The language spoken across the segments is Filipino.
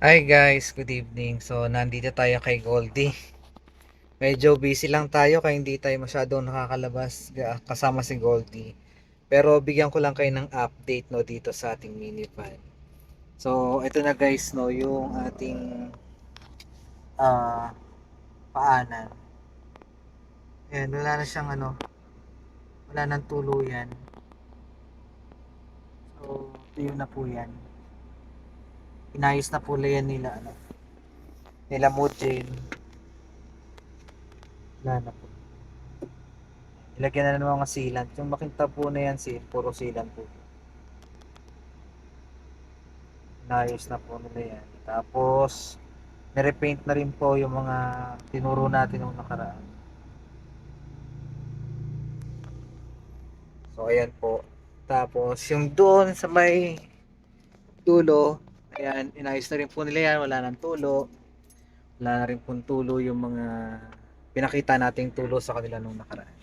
Hi guys, good evening. So, nandito tayo kay Goldie. Medyo busy lang tayo kaya hindi tayo masyadong nakakalabas kasama si Goldie. Pero bigyan ko lang kayo ng update no dito sa ating mini van. So, ito na guys no, yung ating ah paanan. Ayan, wala na siyang wala nang tuluyan. So, tuyo na po yan. Inayos na po yan nila Mujin. Wala na po. Ilagyan na ng mga sealant. Yung makintab po na yan, puro sealant po. Inayos na po nila yan. Tapos, nirepaint na rin po yung mga tinuro natin nung nakaraan. So, ayan po. Tapos, yung doon sa may tulo, ayan, inayos na rin po nila yan. Wala nang tulo. Wala na rin pong tulo yung mga pinakita nating tulo sa kanila nung nakaraan.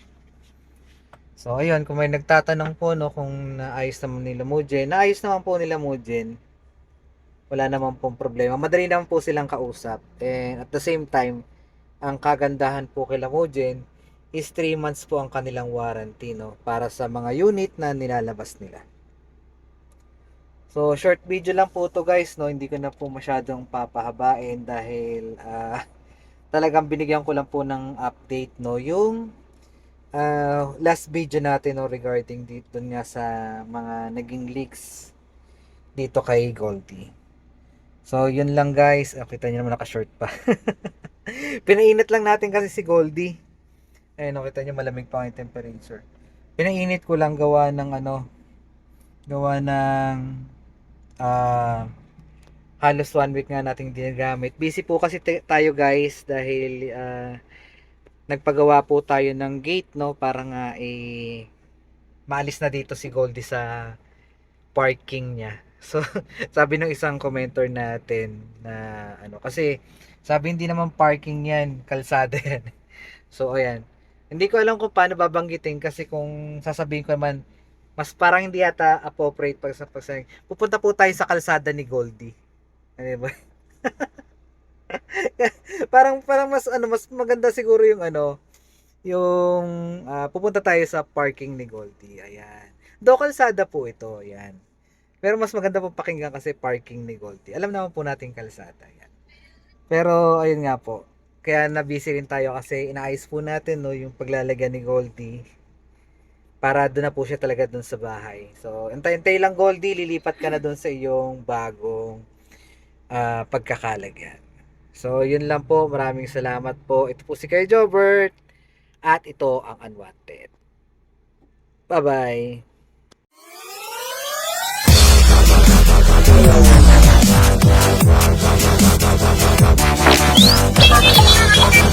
So, ayun, kung may nagtatanong po, no, kung naayos naman nila Mujen, naayos naman po nila Mujen. Wala naman pong problema. Madali naman po silang kausap. And at the same time, ang kagandahan po kay Lamogen is 3 months po ang kanilang warranty no, para sa mga unit na nilalabas nila. So, short video lang po to guys, no. Hindi ko na po masyadong papahabain dahil talagang binigyan ko lang po ng update no, yung last video natin no, regarding dito nga sa mga naging leaks dito kay Goldie. So, yun lang guys. Kita nyo naman naka-short pa. Pinainit lang natin kasi si Goldie. Ayun, kita nyo malamig pa yung temperature. Pinainit ko lang gawa ng gawa ng halos 1 week nga nating ginagamit. Busy po kasi tayo guys dahil nagpagawa po tayo ng gate no para nga maalis na dito si Goldie sa parking niya. So, sabi ng isang commenter natin na kasi sabi hindi naman parking yan, kalsada yan. So, ayan. Hindi ko alam kung paano babanggitin kasi kung sasabihin ko naman, mas parang hindi yata appropriate pag pupunta po tayo sa kalsada ni Goldie. Ano ba? parang mas maganda siguro yung yung pupunta tayo sa parking ni Goldie. Ayan. Do kalsada po ito, ayan. Pero mas maganda po pakinggan kasi parking ni Goldie. Alam naman po natin kalsada yan. Pero ayun nga po. Kaya na-busy rin tayo kasi inaayos po natin no, yung paglalagyan ni Goldie. Para doon na po siya talaga doon sa bahay. So, antay-antay lang Goldie, lilipat ka na doon sa iyong bagong pagkakalagyan. So, yun lang po. Maraming salamat po. Ito po si Kuya Jobert. At ito ang Unwanted. Bye-bye. Thank you.